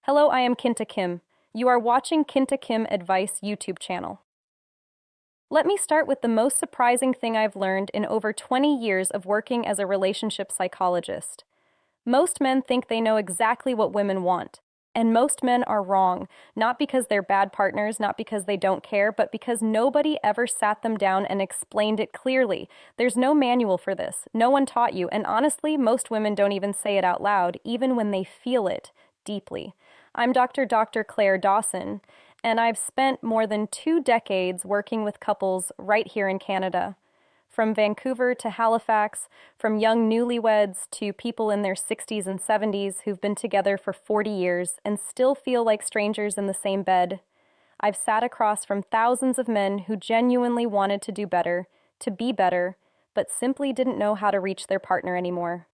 Hello, I am Kinta Kim. You are watching Kinta Kim Advice YouTube channel. Let me start with the most surprising thing I've learned in over 20 years of working as a relationship psychologist. Most men think they know exactly what women want, and most men are wrong, not because they're bad partners, not because they don't care, but because nobody ever sat them down and explained it clearly. There's no manual for this. No one taught you, and honestly, most women don't even say it out loud, even when they feel it deeply. I'm Dr. Claire Dawson, and I've spent more than 2 decades working with couples right here in Canada. From Vancouver to Halifax, from young newlyweds to people in their 60s and 70s who've been together for 40 years and still feel like strangers in the same bed. I've sat across from thousands of men who genuinely wanted to do better, to be better, but simply didn't know how to reach their partner anymore.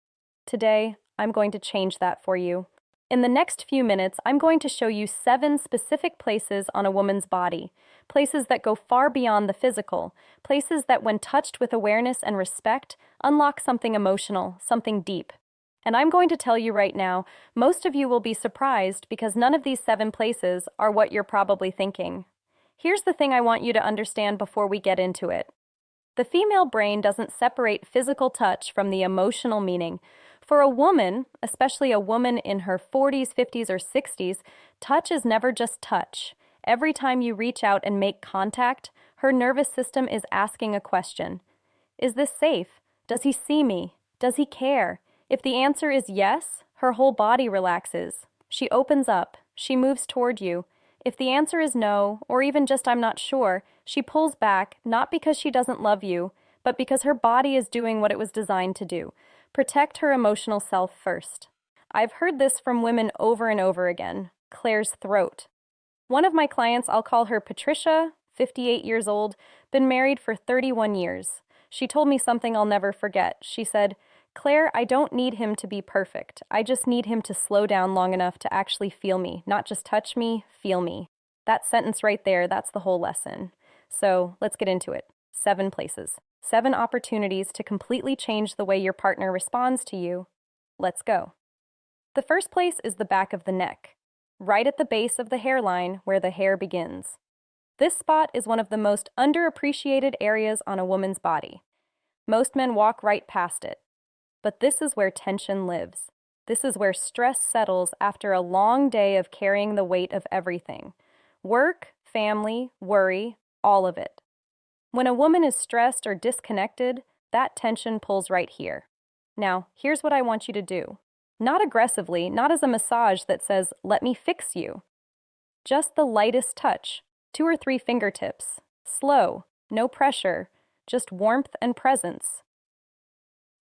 Today, I'm going to change that for you. In the next few minutes, I'm going to show you 7 specific places on a woman's body, places that go far beyond the physical, places that, when touched with awareness and respect, unlock something emotional, something deep. And I'm going to tell you right now, most of you will be surprised because none of these 7 places are what you're probably thinking. Here's the thing I want you to understand before we get into it. The female brain doesn't separate physical touch from the emotional meaning. For a woman, especially a woman in her 40s, 50s, or 60s, touch is never just touch. Every time you reach out and make contact, her nervous system is asking a question. Is this safe? Does he see me? Does he care? If the answer is yes, her whole body relaxes. She opens up. She moves toward you. If the answer is no, or even just I'm not sure, she pulls back, not because she doesn't love you, but because her body is doing what it was designed to do. Protect her emotional self first. I've heard this from women over and over again. Claire's throat. One of my clients, I'll call her Patricia, 58 years old, been married for 31 years. She told me something I'll never forget. She said, "Claire, I don't need him to be perfect. I just need him to slow down long enough to actually feel me, not just touch me, feel me." That sentence right there, that's the whole lesson. So let's get into it. 7 places. 7 opportunities to completely change the way your partner responds to you. Let's go. The first place is the back of the neck, right at the base of the hairline where the hair begins. This spot is one of the most underappreciated areas on a woman's body. Most men walk right past it. But this is where tension lives. This is where stress settles after a long day of carrying the weight of everything. Work, family, worry, all of it. When a woman is stressed or disconnected, that tension pulls right here. Now, here's what I want you to do. Not aggressively, not as a massage that says, "Let me fix you." Just the lightest touch, 2 or 3 fingertips. Slow, no pressure, just warmth and presence.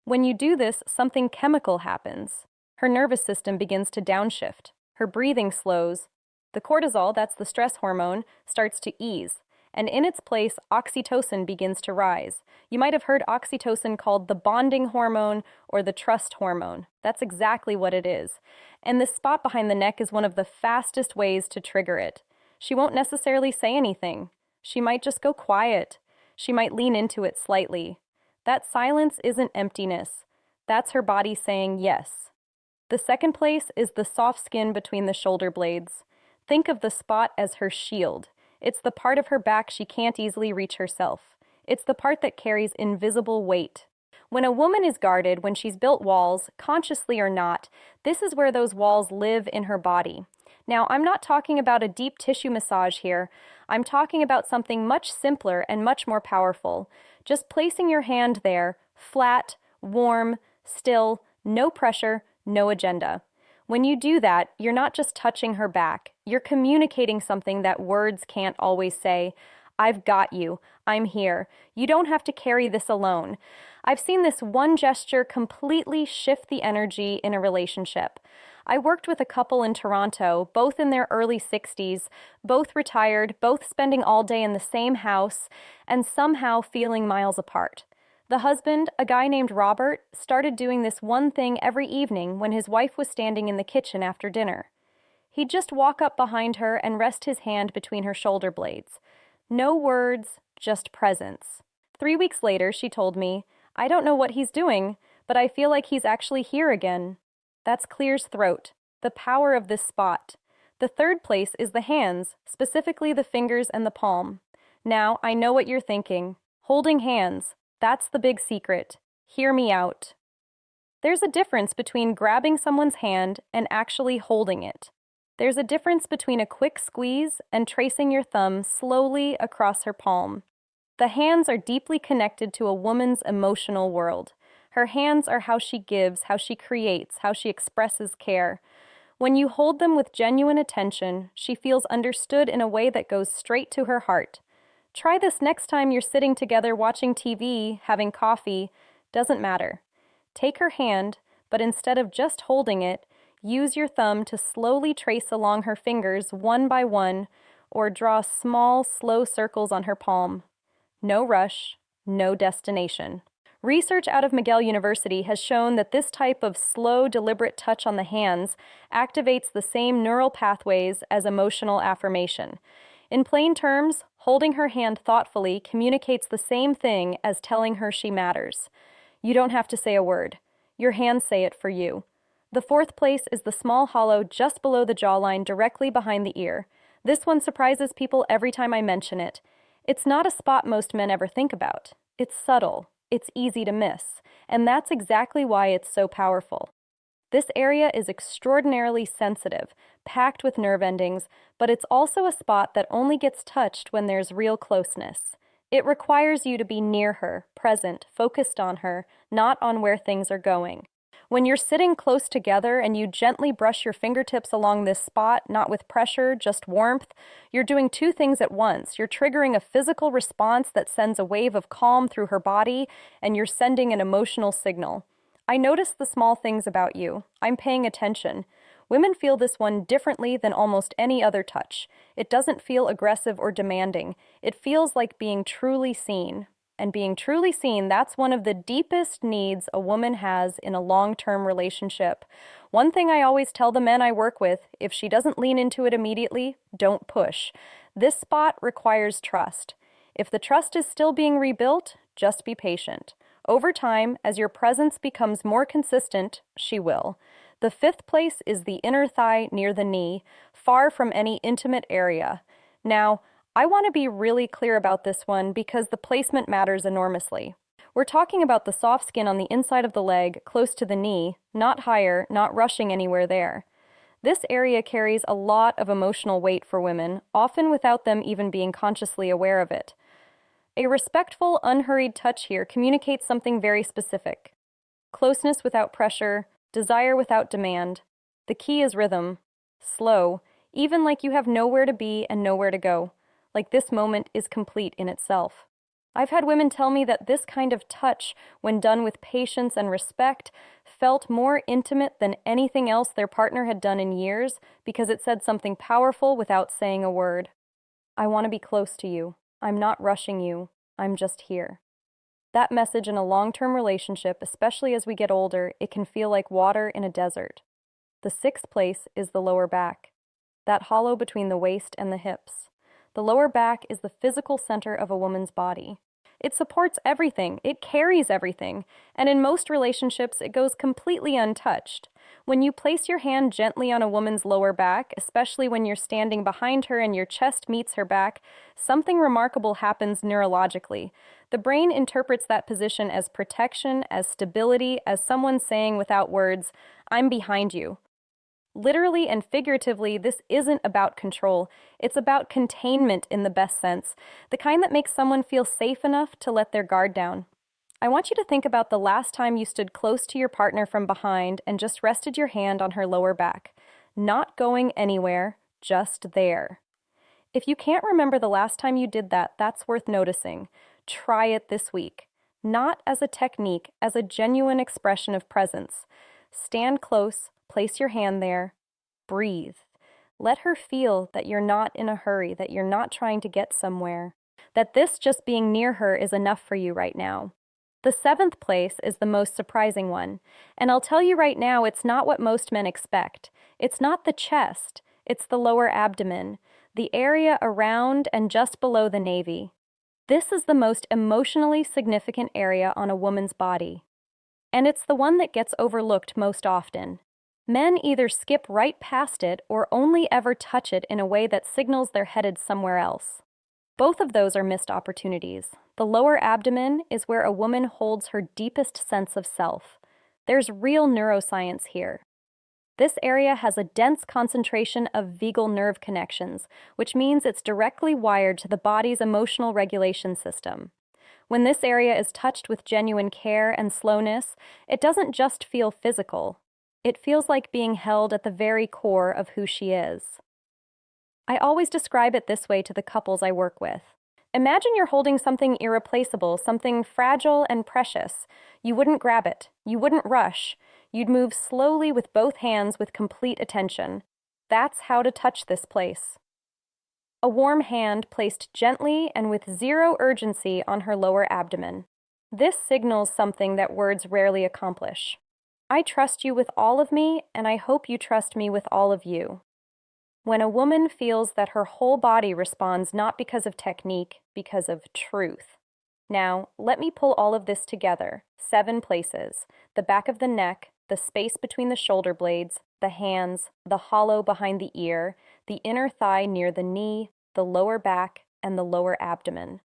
When you do this, something chemical happens. Her nervous system begins to downshift. Her breathing slows. The cortisol, that's the stress hormone, starts to ease. And in its place, oxytocin begins to rise. You might have heard oxytocin called the bonding hormone or the trust hormone. That's exactly what it is. And this spot behind the neck is one of the fastest ways to trigger it. She won't necessarily say anything. She might just go quiet. She might lean into it slightly. That silence isn't emptiness. That's her body saying yes. The second place is the soft skin between the shoulder blades. Think of the spot as her shield. It's the part of her back she can't easily reach herself. It's the part that carries invisible weight. When a woman is guarded, when she's built walls, consciously or not, this is where those walls live in her body. Now, I'm not talking about a deep tissue massage here. I'm talking about something much simpler and much more powerful. Just placing your hand there, flat, warm, still, no pressure, no agenda. When you do that, you're not just touching her back. You're communicating something that words can't always say. I've got you. I'm here. You don't have to carry this alone. I've seen this one gesture completely shift the energy in a relationship. I worked with a couple in Toronto, both in their early 60s, both retired, both spending all day in the same house, and somehow feeling miles apart. The husband, a guy named Robert, started doing this one thing every evening when his wife was standing in the kitchen after dinner. He'd just walk up behind her and rest his hand between her shoulder blades. No words, just presence. 3 weeks later, she told me, "I don't know what he's doing, but I feel like he's actually here again." That's Claire's throat, the power of this spot. The third place is the hands, specifically the fingers and the palm. Now, I know what you're thinking. Holding hands, that's the big secret. Hear me out. There's a difference between grabbing someone's hand and actually holding it. There's a difference between a quick squeeze and tracing your thumb slowly across her palm. The hands are deeply connected to a woman's emotional world. Her hands are how she gives, how she creates, how she expresses care. When you hold them with genuine attention, she feels understood in a way that goes straight to her heart. Try this next time you're sitting together watching TV, having coffee. Doesn't matter. Take her hand, but instead of just holding it, use your thumb to slowly trace along her fingers one by one, or draw small, slow circles on her palm. No rush, no destination. Research out of McGill University has shown that this type of slow, deliberate touch on the hands activates the same neural pathways as emotional affirmation. In plain terms, holding her hand thoughtfully communicates the same thing as telling her she matters. You don't have to say a word. Your hands say it for you. The fourth place is the small hollow just below the jawline directly behind the ear. This one surprises people every time I mention it. It's not a spot most men ever think about. It's subtle. It's easy to miss. And that's exactly why it's so powerful. This area is extraordinarily sensitive, packed with nerve endings, but it's also a spot that only gets touched when there's real closeness. It requires you to be near her, present, focused on her, not on where things are going. When you're sitting close together and you gently brush your fingertips along this spot, not with pressure, just warmth, you're doing two things at once. You're triggering a physical response that sends a wave of calm through her body, and you're sending an emotional signal. I notice the small things about you. I'm paying attention. Women feel this one differently than almost any other touch. It doesn't feel aggressive or demanding. It feels like being truly seen. And being truly seen, that's one of the deepest needs a woman has in a long-term relationship. One thing I always tell the men I work with, if she doesn't lean into it immediately, don't push. This spot requires trust. If the trust is still being rebuilt, just be patient. Over time, as your presence becomes more consistent, she will. The fifth place is the inner thigh near the knee, far from any intimate area. Now, I want to be really clear about this one because the placement matters enormously. We're talking about the soft skin on the inside of the leg, close to the knee, not higher, not rushing anywhere there. This area carries a lot of emotional weight for women, often without them even being consciously aware of it. A respectful, unhurried touch here communicates something very specific. Closeness without pressure, desire without demand. The key is rhythm. Slow, even like you have nowhere to be and nowhere to go. Like this moment is complete in itself. I've had women tell me that this kind of touch, when done with patience and respect, felt more intimate than anything else their partner had done in years because it said something powerful without saying a word. I want to be close to you. I'm not rushing you. I'm just here. That message in a long-term relationship, especially as we get older, it can feel like water in a desert. The sixth place is the lower back, that hollow between the waist and the hips. The lower back is the physical center of a woman's body. It supports everything, it carries everything, and in most relationships it goes completely untouched. When you place your hand gently on a woman's lower back, especially when you're standing behind her and your chest meets her back, something remarkable happens neurologically. The brain interprets that position as protection, as stability, as someone saying without words, "I'm behind you." Literally and figuratively, this isn't about control. It's about containment in the best sense, the kind that makes someone feel safe enough to let their guard down. I want you to think about the last time you stood close to your partner from behind and just rested your hand on her lower back. Not going anywhere, just there. If you can't remember the last time you did that, that's worth noticing. Try it this week. Not as a technique, as a genuine expression of presence. Stand close. Place your hand there. Breathe. Let her feel that you're not in a hurry, that you're not trying to get somewhere, that this just being near her is enough for you right now. The seventh place is the most surprising one, and I'll tell you right now, it's not what most men expect. It's not the chest, it's the lower abdomen, the area around and just below the navel. This is the most emotionally significant area on a woman's body, and it's the one that gets overlooked most often. Men either skip right past it or only ever touch it in a way that signals they're headed somewhere else. Both of those are missed opportunities. The lower abdomen is where a woman holds her deepest sense of self. There's real neuroscience here. This area has a dense concentration of vagal nerve connections, which means it's directly wired to the body's emotional regulation system. When this area is touched with genuine care and slowness, it doesn't just feel physical. It feels like being held at the very core of who she is. I always describe it this way to the couples I work with. Imagine you're holding something irreplaceable, something fragile and precious. You wouldn't grab it. You wouldn't rush. You'd move slowly with both hands with complete attention. That's how to touch this place. A warm hand placed gently and with zero urgency on her lower abdomen. This signals something that words rarely accomplish. I trust you with all of me, and I hope you trust me with all of you. When a woman feels that her whole body responds not because of technique, because of truth. Now, let me pull all of this together. 7 places: the back of the neck, the space between the shoulder blades, the hands, the hollow behind the ear, the inner thigh near the knee, the lower back, and the lower abdomen.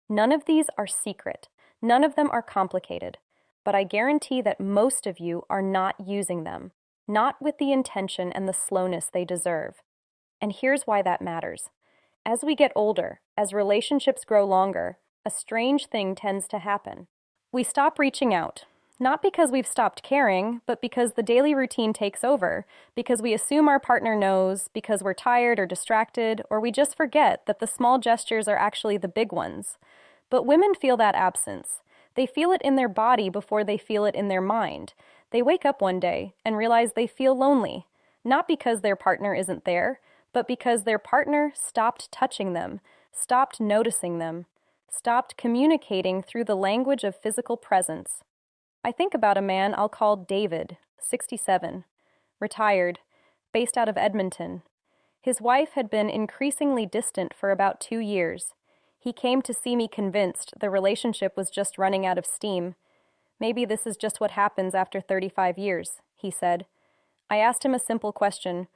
None of these are secret. None of them are complicated. But I guarantee that most of you are not using them, not with the intention and the slowness they deserve. And here's why that matters. As we get older, as relationships grow longer, a strange thing tends to happen. We stop reaching out. Not because we've stopped caring, but because the daily routine takes over, because we assume our partner knows, because we're tired or distracted, or we just forget that the small gestures are actually the big ones. But women feel that absence. They feel it in their body before they feel it in their mind. They wake up one day and realize they feel lonely, not because their partner isn't there, but because their partner stopped touching them, stopped noticing them, stopped communicating through the language of physical presence. I think about a man I'll call David, 67, retired, based out of Edmonton. His wife had been increasingly distant for about 2 years. He came to see me convinced the relationship was just running out of steam. Maybe this is just what happens after 35 years, he said. I asked him a simple question.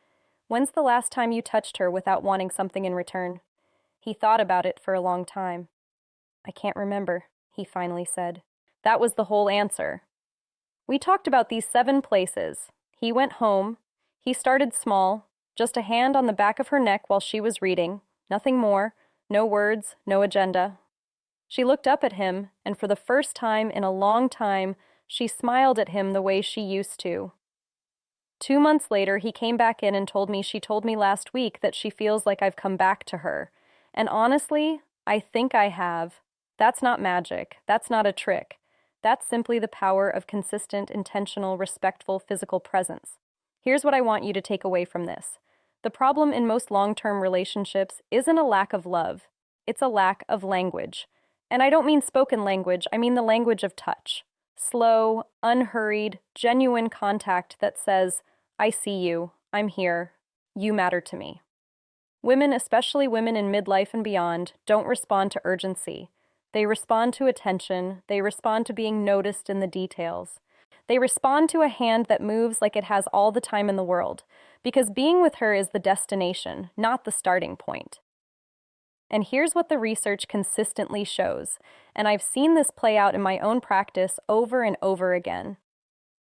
When's the last time you touched her without wanting something in return? He thought about it for a long time. I can't remember, he finally said. That was the whole answer. We talked about these 7 places. He went home. He started small, just a hand on the back of her neck while she was reading. Nothing more, no words, no agenda. She looked up at him, and for the first time in a long time, she smiled at him the way she used to. 2 months later, he came back in and told me she told me last week that she feels like I've come back to her. And honestly, I think I have. That's not magic. That's not a trick. That's simply the power of consistent, intentional, respectful physical presence. Here's what I want you to take away from this. The problem in most long-term relationships isn't a lack of love. It's a lack of language. And I don't mean spoken language, I mean the language of touch. Slow, unhurried, genuine contact that says, I see you, I'm here, you matter to me. Women, especially women in midlife and beyond, don't respond to urgency. They respond to attention. They respond to being noticed in the details. They respond to a hand that moves like it has all the time in the world, because being with her is the destination, not the starting point. And here's what the research consistently shows, and I've seen this play out in my own practice over and over again.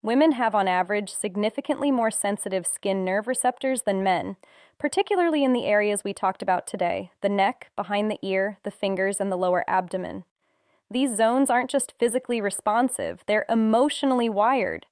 Women have on average significantly more sensitive skin nerve receptors than men, particularly in the areas we talked about today, the neck, behind the ear, the fingers, and the lower abdomen. These zones aren't just physically responsive, they're emotionally wired.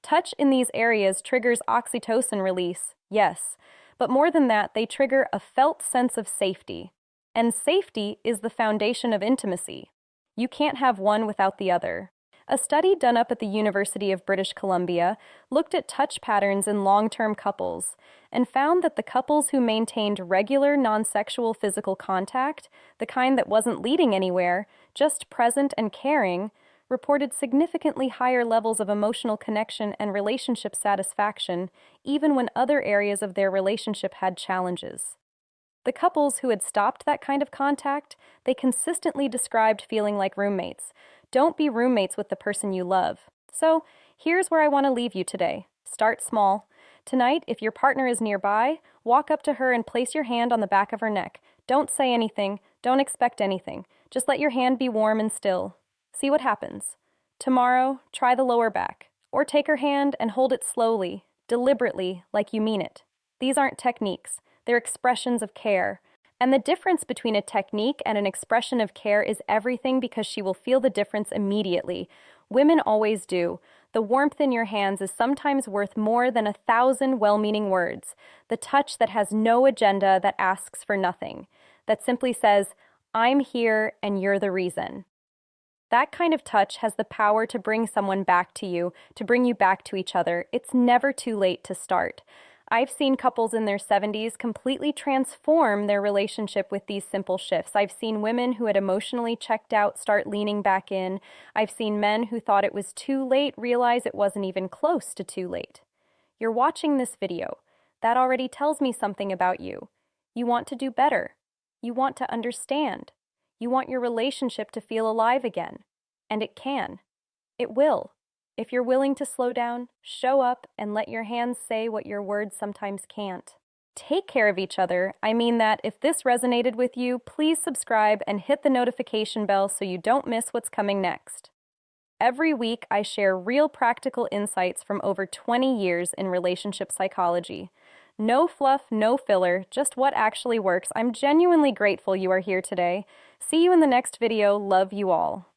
Touch in these areas triggers oxytocin release, yes, but more than that, they trigger a felt sense of safety. And safety is the foundation of intimacy. You can't have one without the other. A study done up at the University of British Columbia looked at touch patterns in long-term couples and found that the couples who maintained regular non-sexual physical contact, the kind that wasn't leading anywhere, just present and caring, reported significantly higher levels of emotional connection and relationship satisfaction even when other areas of their relationship had challenges. The couples who had stopped that kind of contact, they consistently described feeling like roommates. Don't be roommates with the person you love. So, here's where I want to leave you today. Start small. Tonight, if your partner is nearby, walk up to her and place your hand on the back of her neck. Don't say anything. Don't expect anything. Just let your hand be warm and still. See what happens. Tomorrow, try the lower back. Or take her hand and hold it slowly, deliberately, like you mean it. These aren't techniques. They're expressions of care. And the difference between a technique and an expression of care is everything because she will feel the difference immediately. Women always do. The warmth in your hands is sometimes worth more than 1,000 well-meaning words. The touch that has no agenda, that asks for nothing, that simply says, I'm here and you're the reason. That kind of touch has the power to bring someone back to you, to bring you back to each other. It's never too late to start. I've seen couples in their 70s completely transform their relationship with these simple shifts. I've seen women who had emotionally checked out start leaning back in. I've seen men who thought it was too late realize it wasn't even close to too late. You're watching this video. That already tells me something about you. You want to do better. You want to understand. You want your relationship to feel alive again. And it can. It will. If you're willing to slow down, show up, and let your hands say what your words sometimes can't. Take care of each other. I mean that if this resonated with you, please subscribe and hit the notification bell so you don't miss what's coming next. Every week, I share real practical insights from over 20 years in relationship psychology. No fluff, no filler, just what actually works. I'm genuinely grateful you are here today. See you in the next video. Love you all.